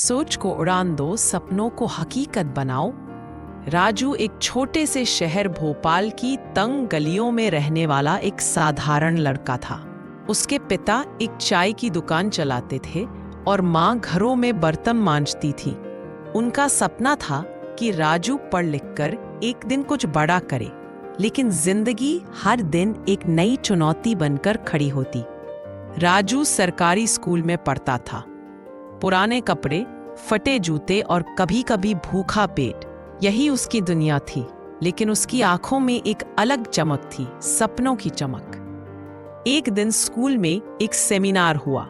सोच को उड़ान दो, सपनों को हकीकत बनाओ। राजू एक छोटे से शहर भोपाल की तंग गलियों में रहने वाला एक साधारण लड़का था। उसके पिता एक चाय की दुकान चलाते थे और माँ घरों में बर्तन मांजती थी। उनका सपना था कि राजू पढ़ लिख कर एक दिन कुछ बड़ा करे, लेकिन जिंदगी हर दिन एक नई चुनौती बनकर खड़ी होती। राजू सरकारी स्कूल में पढ़ता था। पुराने कपड़े, फटे जूते और कभी-कभी भूखा पेट, यही उसकी दुनिया थी। लेकिन उसकी आंखों में एक अलग चमक थी, सपनों की चमक। एक दिन स्कूल में एक सेमिनार हुआ।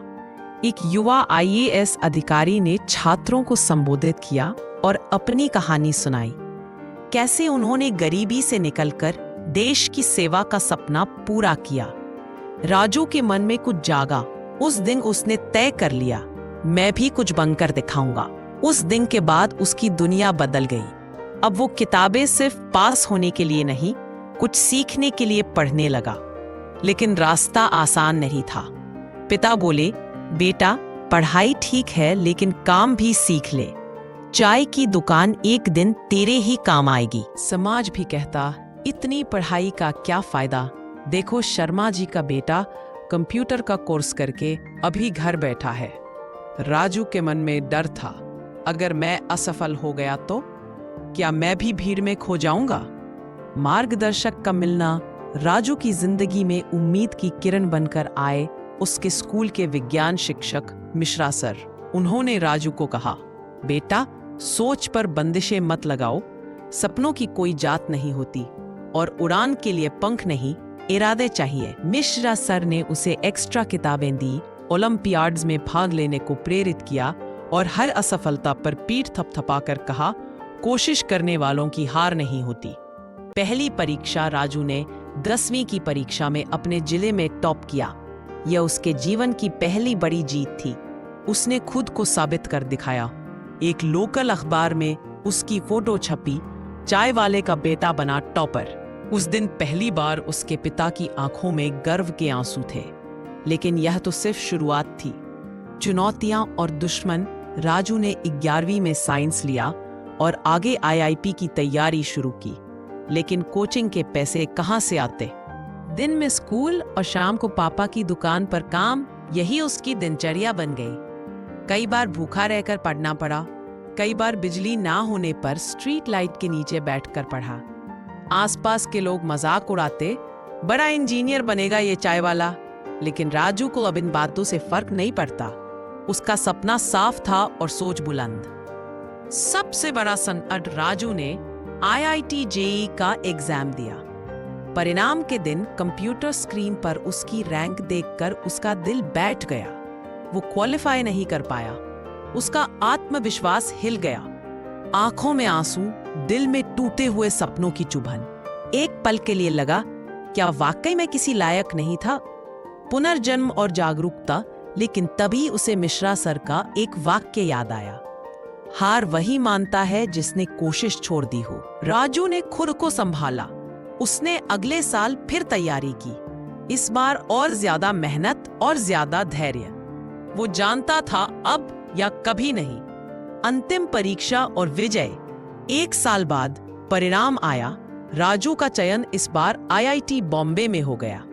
एक युवा आईएएस अधिकारी ने छात्रों को संबोधित किया और अपनी कहानी सुनाई। कैसे उन्होंने गरीबी से निकलकर देश की सेवा का सपना पूरा किया। राजू के मन में कुछ जागा। उस दिन उसने तय कर लिया, मैं भी कुछ बनकर दिखाऊंगा। उस दिन के बाद उसकी दुनिया बदल गई। अब वो किताबें सिर्फ पास होने के लिए नहीं, कुछ सीखने के लिए पढ़ने लगा। लेकिन रास्ता आसान नहीं था। पिता बोले, बेटा पढ़ाई ठीक है, लेकिन काम भी सीख ले। चाय की दुकान एक दिन तेरे ही काम आएगी। समाज भी कहता, इतनी पढ़ाई का क्या फायदा। देखो शर्मा जी का बेटा कंप्यूटर का कोर्स करके अभी घर बैठा है। राजू के मन में डर था, अगर मैं असफल हो गया तो क्या मैं भी भीड़ में खो जाऊंगा। मार्गदर्शक का मिलना राजू की जिंदगी में उम्मीद की किरण बनकर आए। उसके स्कूल के विज्ञान शिक्षक मिश्रा सर, उन्होंने राजू को कहा, बेटा सोच पर बंदिशें मत लगाओ। सपनों की कोई जात नहीं होती और उड़ान के लिए पंख नहीं, इरादे चाहिए। मिश्रा सर ने उसे एक्स्ट्रा किताबें दी, ओलंपियाड्स में भाग लेने को प्रेरित किया और हर असफलता पर पीठ थपथपाकर कहा, कोशिश करने वालों की हार नहीं होती। पहली परीक्षा राजू ने 10वीं की परीक्षा में अपने जिले में टॉप किया। यह उसके जीवन की पहली बड़ी जीत थी। उसने खुद को साबित कर दिखाया। एक लोकल अखबार में उसकी फोटो छपी, चाय वाले का बेटा बना टॉपर। उस दिन पहली बार उसके पिता की आंखों में गर्व के आंसू थे। लेकिन यह तो सिर्फ शुरुआत थी। चुनौतियां और दुश्मन। राजू ने 11वीं में साइंस लिया और आगे आईआईपी की तैयारी शुरू की। लेकिन कोचिंग के पैसे कहां से आते। दिन में स्कूल और शाम को पापा की दुकान पर काम, यही उसकी दिनचर्या बन गई। कई बार भूखा रहकर पढ़ना पड़ा, कई बार बिजली ना होने पर स्ट्रीट लाइट के नीचे बैठकर पढ़ा। आसपास के लोग मजाक उड़ाते, बड़ा इंजीनियर बनेगा ये चाय वाला। लेकिन राजू को अब इन बातों से फर्क नहीं पड़ता। उसका सपना साफ था और सोच बुलंद। सबसे बड़ा संकट, राजू ने आईआईटी जेईई का एग्जाम दिया। परिणाम के दिन कंप्यूटर स्क्रीन पर उसकी रैंक देखकर उसका दिल बैठ गया। वो क्वालिफाई नहीं कर पाया। उसका आत्मविश्वास हिल गया। आंखों में आंसू, दिल में टूटे हुए सपनों की चुभन। एक पल के लिए लगा, क्या वाकई मैं किसी लायक नहीं था। पुनर्जन्म और जागरूकता। लेकिन तभी उसे मिश्रा सर का एक वाक्य याद आया, हार वही मानता है जिसने कोशिश छोड़ दी हो। राजू ने खुद को संभाला। उसने अगले साल फिर तैयारी की, इस बार और ज्यादा मेहनत और ज्यादा धैर्य। वो जानता था अब या कभी नहीं। अंतिम परीक्षा और विजय। 1 साल बाद परिणाम आया। राजू का चयन इस बार आईआईटी बॉम्बे में हो गया।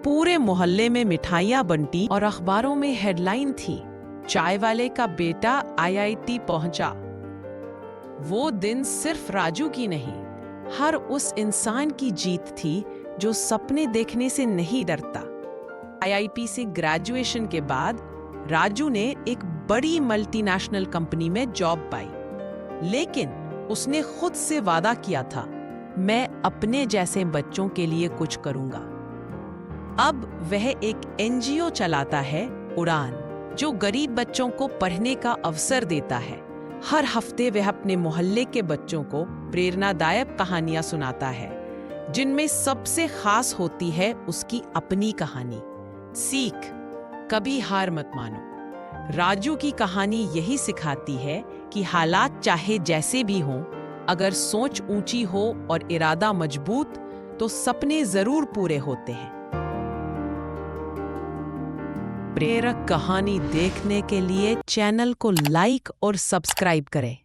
पूरे मोहल्ले में मिठाइयां बंटी और अखबारों में हेडलाइन थी, चाय वाले का बेटा आईआईटी पहुंचा। वो दिन सिर्फ राजू की नहीं, हर उस इंसान की जीत थी जो सपने देखने से नहीं डरता। आईआईटी से ग्रेजुएशन के बाद राजू ने एक बड़ी मल्टीनेशनल कंपनी में जॉब पाई। लेकिन उसने खुद से वादा किया था, मैं अपने जैसे बच्चों के लिए कुछ करूंगा। अब वह एक एनजीओ चलाता है, उड़ान, जो गरीब बच्चों को पढ़ने का अवसर देता है। हर हफ्ते वह अपने मोहल्ले के बच्चों को प्रेरणादायक कहानियां सुनाता है, जिनमें सबसे खास होती है उसकी अपनी कहानी। सीख, कभी हार मत मानो। राजू की कहानी यही सिखाती है कि हालात चाहे जैसे भी हों, अगर सोच ऊंची हो और इरादा मजबूत, तो सपने जरूर पूरे होते हैं। प्रेरक कहानी देखने के लिए चैनल को लाइक और सब्सक्राइब करें।